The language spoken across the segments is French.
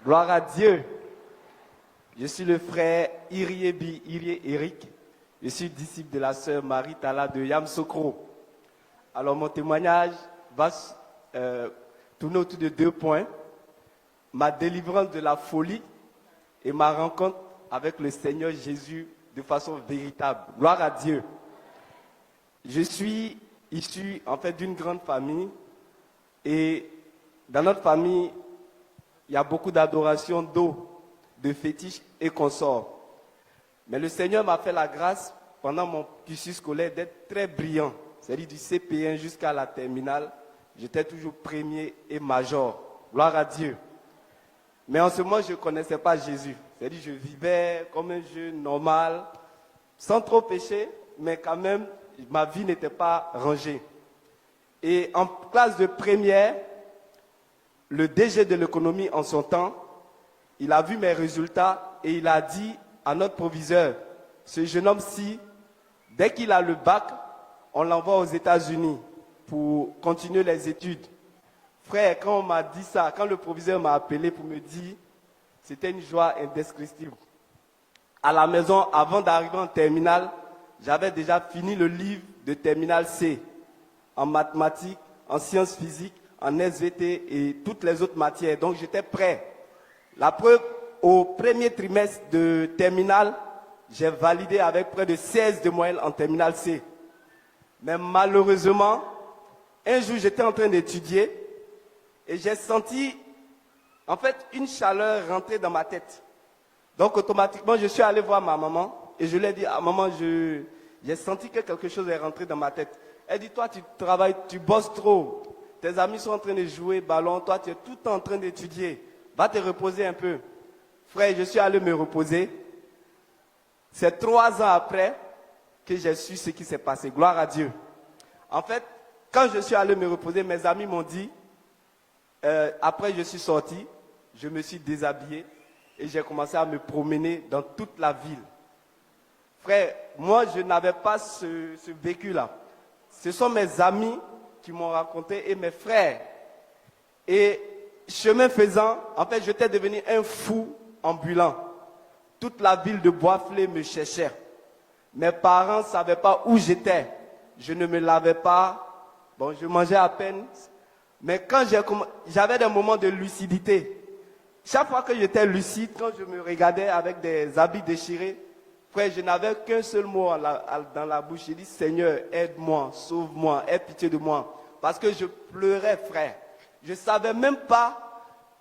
Gloire à Dieu. Je suis le frère Irie Eric. Je suis disciple de la sœur Marie Tala de Yamsokro. Alors mon témoignage va tourner autour de 2 points. Ma délivrance de la folie et ma rencontre avec le Seigneur Jésus de façon véritable. Gloire à Dieu. Je suis issu en fait d'une grande famille et dans notre famille, il y a beaucoup d'adoration d'eau, de fétiches et consorts. Mais le Seigneur m'a fait la grâce pendant mon cursus scolaire d'être très brillant. C'est-à-dire du CP1 jusqu'à la terminale, j'étais toujours premier et major. Gloire à Dieu. Mais en ce moment, je ne connaissais pas Jésus. C'est-à-dire je vivais comme un jeune normal, sans trop pécher, mais quand même, ma vie n'était pas rangée. Et en classe de première, le DG de l'économie en son temps, il a vu mes résultats et il a dit à notre proviseur, ce jeune homme-ci, dès qu'il a le bac, on l'envoie aux États-Unis pour continuer les études. Frère, quand on m'a dit ça, quand le proviseur m'a appelé pour me dire, c'était une joie indescriptible. À la maison, avant d'arriver en terminale, j'avais déjà fini le livre de terminale C, en mathématiques, en sciences physiques, en SVT et toutes les autres matières. Donc j'étais prêt. La preuve, au premier trimestre de terminale, j'ai validé avec près de 16 de moyenne en terminale C. Mais malheureusement, un jour j'étais en train d'étudier et j'ai senti en fait une chaleur rentrer dans ma tête. Donc automatiquement, je suis allé voir ma maman et je lui ai dit, ah maman, j'ai senti que quelque chose est rentré dans ma tête. Elle dit, toi tu travailles, tu bosses trop. Tes amis sont en train de jouer ballon, toi tu es tout le temps en train d'étudier. Va te reposer un peu. Frère, je suis allé me reposer. C'est 3 ans après que j'ai su ce qui s'est passé. Gloire à Dieu. En fait, quand je suis allé me reposer, mes amis m'ont dit, après je suis sorti, je me suis déshabillé et j'ai commencé à me promener dans toute la ville. Frère, moi je n'avais pas ce vécu-là. Ce sont mes amis qui m'ont raconté et mes frères. Et chemin faisant, en fait, j'étais devenu un fou ambulant. Toute la ville de Boisflé me cherchait. Mes parents ne savaient pas où j'étais. Je ne me lavais pas. Bon, je mangeais à peine. Mais quand j'avais des moments de lucidité. Chaque fois que j'étais lucide, quand je me regardais avec des habits déchirés, frère, je n'avais qu'un seul mot dans la bouche. J'ai dit, Seigneur, aide-moi, sauve-moi, aie pitié de moi. Parce que je pleurais, frère. Je ne savais même pas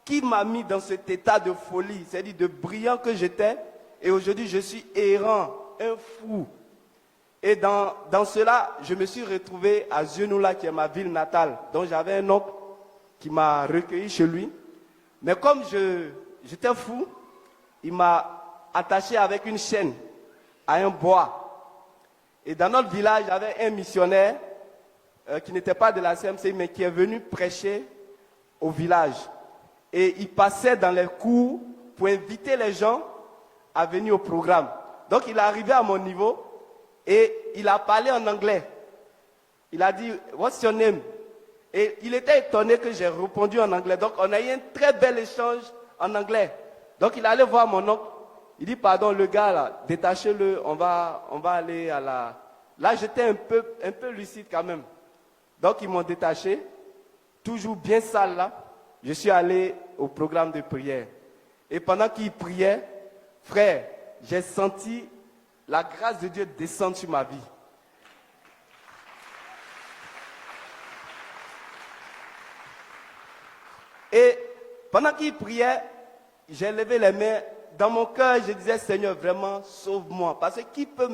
qui m'a mis dans cet état de folie, c'est-à-dire de brillant que j'étais. Et aujourd'hui, je suis errant, un fou. Et dans cela, je me suis retrouvé à Zionoula, qui est ma ville natale. Donc j'avais un oncle qui m'a recueilli chez lui. Mais comme j'étais fou, il m'a attaché avec une chaîne à un bois. Et dans notre village, il y avait un missionnaire qui n'était pas de la CMC, mais qui est venu prêcher au village. Et il passait dans les cours pour inviter les gens à venir au programme. Donc il est arrivé à mon niveau et il a parlé en anglais. Il a dit, what's your name? Et il était étonné que j'ai répondu en anglais. Donc on a eu un très bel échange en anglais. Donc il allait voir mon oncle. Il dit, pardon, le gars là, détachez-le, on va aller à la... Là j'étais un peu lucide quand même. Donc ils m'ont détaché, toujours bien sale là. Je suis allé au programme de prière. Et pendant qu'il priait, frère, j'ai senti la grâce de Dieu descendre sur ma vie. Et pendant qu'il priait, j'ai levé les mains. Dans mon cœur, je disais, Seigneur, vraiment, sauve-moi. Parce que qui peut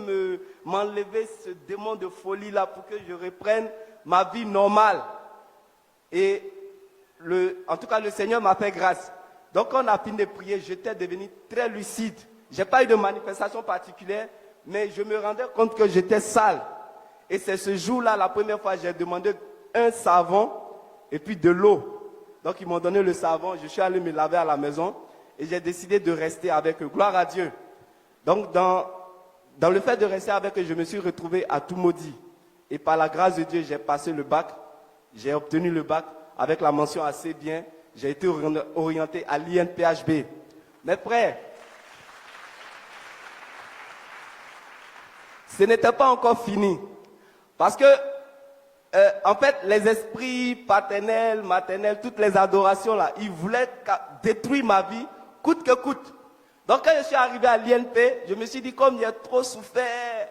m'enlever ce démon de folie là pour que je reprenne ma vie normale? Et en tout cas, le Seigneur m'a fait grâce. Donc, quand on a fini de prier, j'étais devenu très lucide. Je n'ai pas eu de manifestation particulière, mais je me rendais compte que j'étais sale. Et c'est ce jour-là, la première fois, j'ai demandé un savon et puis de l'eau. Donc, ils m'ont donné le savon. Je suis allé me laver à la maison et j'ai décidé de rester avec eux. Gloire à Dieu. Donc, dans le fait de rester avec eux, je me suis retrouvé à tout maudit. Et par la grâce de Dieu, j'ai passé le bac. J'ai obtenu le bac avec la mention assez bien. j'ai été orienté à l'INPHB. Mes frères, ce n'était pas encore fini. Parce que, en fait, les esprits paternels, maternels, toutes les adorations là, ils voulaient détruire ma vie, coûte que coûte. Donc quand je suis arrivé à l'INP, je me suis dit, comme j'ai trop souffert,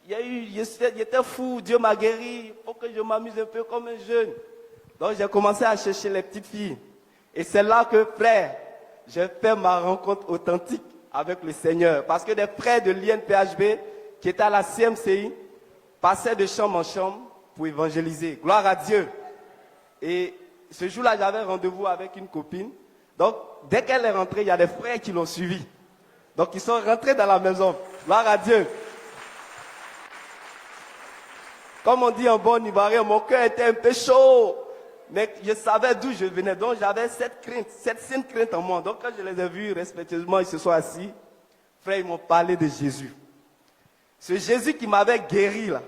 j'étais fou, Dieu m'a guéri, il faut que je m'amuse un peu comme un jeune. Donc j'ai commencé à chercher les petites filles. Et c'est là que, frère, j'ai fait ma rencontre authentique avec le Seigneur. Parce que des frères de l'INPHB qui étaient à la CMCI passaient de chambre en chambre pour évangéliser. Gloire à Dieu. Et ce jour-là, j'avais rendez-vous avec une copine. Donc, dès qu'elle est rentrée, il y a des frères qui l'ont suivie. Donc, ils sont rentrés dans la maison. Gloire à Dieu. Comme on dit en bon ivoirien, mon cœur était un peu chaud. Mais je savais d'où je venais. Donc, j'avais cette sainte crainte en moi. Donc, quand je les ai vus respectueusement, ils se sont assis. Frère, ils m'ont parlé de Jésus. Ce Jésus qui m'avait guéri là.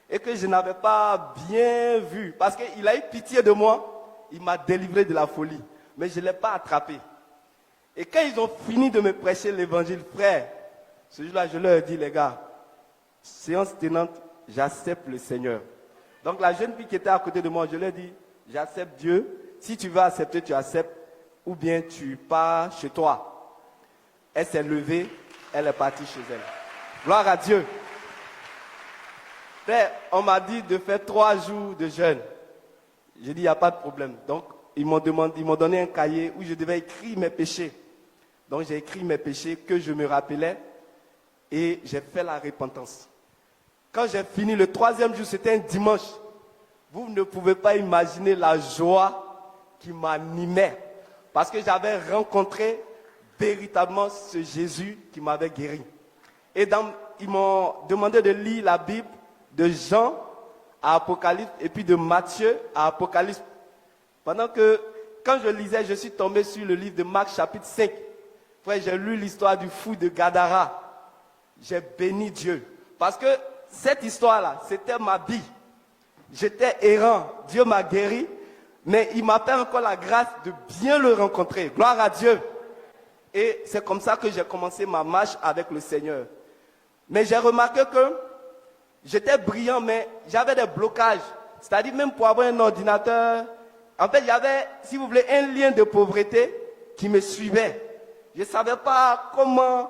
Et que je n'avais pas bien vu. Parce qu'il a eu pitié de moi. Il m'a délivré de la folie. Mais je ne l'ai pas attrapé. Et quand ils ont fini de me prêcher l'évangile, frère, ce jour-là, je leur ai dit, les gars, séance tenante, j'accepte le Seigneur. Donc la jeune fille qui était à côté de moi, je lui ai dit, j'accepte Dieu. Si tu veux accepter, tu acceptes. Ou bien tu pars chez toi. Elle s'est levée, elle est partie chez elle. Gloire à Dieu. Frère, on m'a dit de faire 3 jours de jeûne. J'ai dit, il n'y a pas de problème. Donc, ils m'ont donné un cahier où je devais écrire mes péchés. Donc, j'ai écrit mes péchés que je me rappelais et j'ai fait la repentance. Quand j'ai fini le 3e jour, c'était un dimanche. Vous ne pouvez pas imaginer la joie qui m'animait. Parce que j'avais rencontré véritablement ce Jésus qui m'avait guéri. Et ils m'ont demandé de lire la Bible de Jean à Apocalypse et puis de Matthieu à Apocalypse. Pendant que, quand je lisais, je suis tombé sur le livre de Marc chapitre 5. Frère, j'ai lu l'histoire du fou de Gadara. J'ai béni Dieu. Parce que cette histoire-là, c'était ma vie. J'étais errant. Dieu m'a guéri. Mais il m'a fait encore la grâce de bien le rencontrer. Gloire à Dieu. Et c'est comme ça que j'ai commencé ma marche avec le Seigneur. Mais j'ai remarqué que j'étais brillant, mais j'avais des blocages. C'est-à-dire même pour avoir un ordinateur. En fait, il y avait, si vous voulez, un lien de pauvreté qui me suivait. Je ne savais pas comment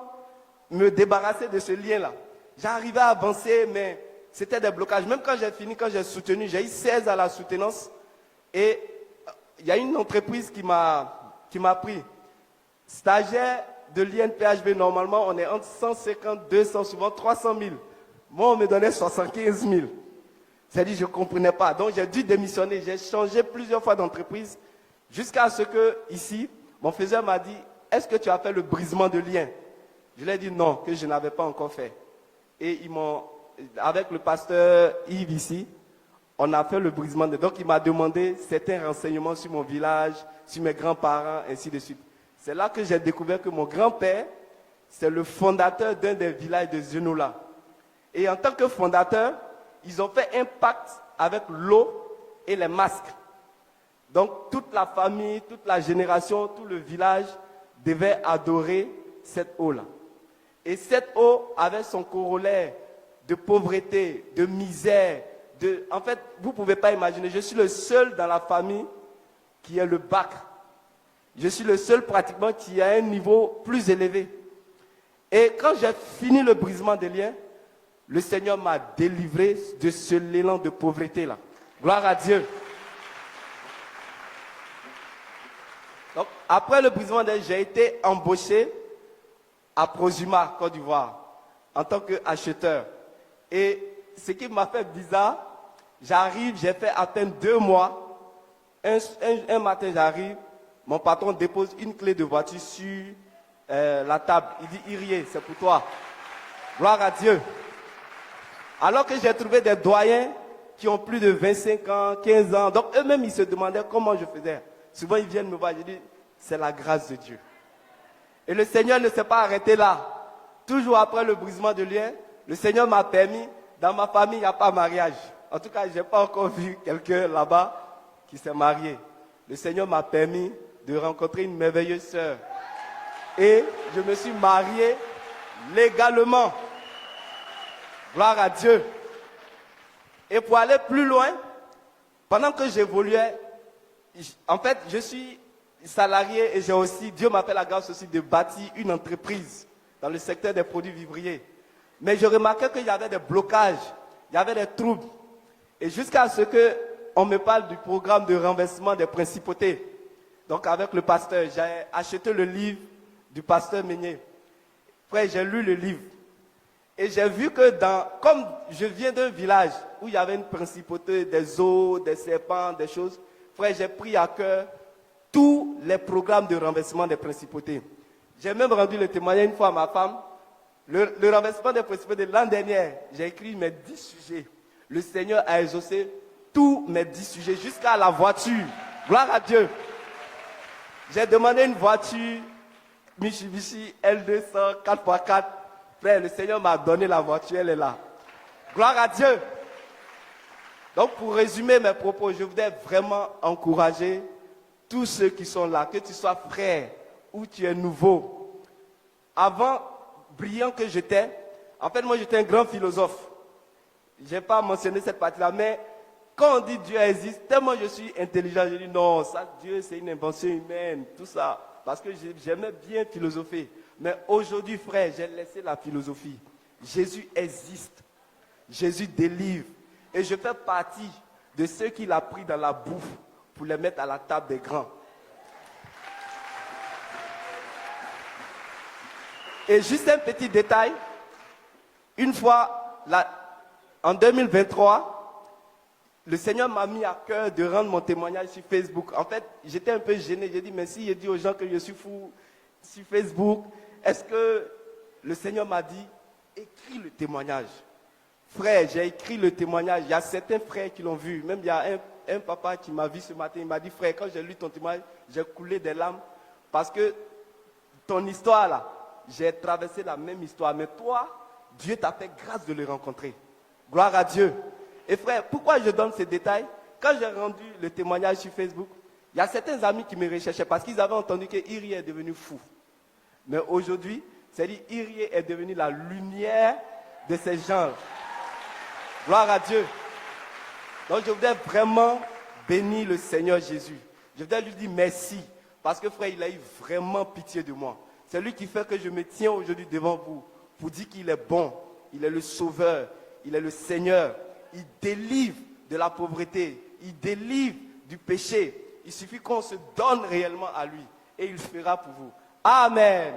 me débarrasser de ce lien-là. J'arrivais à avancer, mais c'était des blocages. Même quand j'ai fini, quand j'ai soutenu, j'ai eu 16 à la soutenance. Et il y a une entreprise qui m'a pris. Stagiaire de l'INPHB, normalement, on est entre 150, 200, souvent 300 000. Moi, on me donnait 75 000. C'est-à-dire, je ne comprenais pas. Donc, j'ai dû démissionner. J'ai changé plusieurs fois d'entreprise. Jusqu'à ce que, ici, mon faiseur m'a dit, est-ce que tu as fait le brisement de lien? Je lui ai dit non, que je n'avais pas encore fait. Et avec le pasteur Yves ici, on a fait le brisement de... Donc, il m'a demandé certains renseignements sur mon village, sur mes grands-parents, ainsi de suite. C'est là que j'ai découvert que mon grand-père, c'est le fondateur d'un des villages de Zenoula. Et en tant que fondateur, ils ont fait un pacte avec l'eau et les masques. Donc, toute la famille, toute la génération, tout le village devait adorer cette eau-là. Et cette eau avait son corollaire de pauvreté, de misère. En fait, vous ne pouvez pas imaginer, je suis le seul dans la famille qui a le bac. Je suis le seul pratiquement qui a un niveau plus élevé. Et quand j'ai fini le brisement des liens, le Seigneur m'a délivré de ce élan de pauvreté-là. Gloire à Dieu. Donc, après le brisement des liens, j'ai été embauché à Prosuma, Côte d'Ivoire, en tant qu'acheteur. Et ce qui m'a fait bizarre, j'arrive, j'ai fait à peine 2 mois. Un matin, j'arrive, mon patron dépose une clé de voiture sur la table. Il dit, Irie, c'est pour toi. Gloire à Dieu. Alors que j'ai trouvé des doyens qui ont plus de 25 ans, 15 ans. Donc eux-mêmes, ils se demandaient comment je faisais. Souvent, ils viennent me voir, je dis, c'est la grâce de Dieu. Et le Seigneur ne s'est pas arrêté là. Toujours après le brisement de lien, le Seigneur m'a permis, dans ma famille, il n'y a pas mariage. En tout cas, je n'ai pas encore vu quelqu'un là-bas qui s'est marié. le Seigneur m'a permis de rencontrer une merveilleuse sœur. Et je me suis marié légalement. Gloire à Dieu. Et pour aller plus loin, pendant que j'évoluais, en fait, je suis salarié et j'ai aussi, Dieu m'appelle à grâce aussi de bâtir une entreprise dans le secteur des produits vivriers. Mais je remarquais qu'il y avait des blocages, il y avait des troubles. Et jusqu'à ce qu'on me parle du programme de renversement des principautés. Donc avec le pasteur, j'ai acheté le livre du pasteur Meunier. Frère, j'ai lu le livre. Et j'ai vu que comme je viens d'un village où il y avait une principauté, des eaux, des serpents, des choses, frère, j'ai pris à cœur tous les programmes de renversement des principautés. J'ai même rendu le témoignage une fois à ma femme. Le renversement des principautés de l'an dernier, j'ai écrit mes 10 sujets. Le Seigneur a exaucé tous mes 10 sujets jusqu'à la voiture. Gloire à Dieu. J'ai demandé une voiture Mitsubishi L200 4x4. Frère, le Seigneur m'a donné la voiture, elle est là. Gloire à Dieu. Donc, pour résumer mes propos, je voudrais vraiment encourager tous ceux qui sont là, que tu sois frère ou tu es nouveau. Avant, brillant que j'étais, en fait, moi, j'étais un grand philosophe. Je n'ai pas mentionné cette partie-là, mais quand on dit Dieu existe, tellement je suis intelligent, je dis non, ça, Dieu, c'est une invention humaine, tout ça, parce que j'aimais bien philosopher. Mais aujourd'hui, frère, j'ai laissé la philosophie. Jésus existe. Jésus délivre. Et je fais partie de ceux qu'il a pris dans la bouffe pour les mettre à la table des grands. Et juste un petit détail. Une fois, en 2023, le Seigneur m'a mis à cœur de rendre mon témoignage sur Facebook. En fait, j'étais un peu gêné. J'ai dit, mais si j'ai dit aux gens que je suis fou sur Facebook, est-ce que le Seigneur m'a dit, écris le témoignage. Frère, j'ai écrit le témoignage. Il y a certains frères qui l'ont vu. Même il y a un papa qui m'a vu ce matin. Il m'a dit, frère, quand j'ai lu ton témoignage, j'ai coulé des larmes. Parce que ton histoire là, j'ai traversé la même histoire. Mais toi, Dieu t'a fait grâce de le rencontrer. Gloire à Dieu. Et frère, pourquoi je donne ces détails? Quand j'ai rendu le témoignage sur Facebook, il y a certains amis qui me recherchaient parce qu'ils avaient entendu que Irie est devenu fou. Mais aujourd'hui, c'est-à-dire Irie est devenu la lumière de ces gens. Gloire à Dieu. Donc je voudrais vraiment bénir le Seigneur Jésus. Je voudrais lui dire merci. Parce que frère, il a eu vraiment pitié de moi. C'est lui qui fait que je me tiens aujourd'hui devant vous pour dire qu'il est bon. Il est le sauveur. Il est le Seigneur. Il délivre de la pauvreté. Il délivre du péché. Il suffit qu'on se donne réellement à lui. Et il fera pour vous. Amen.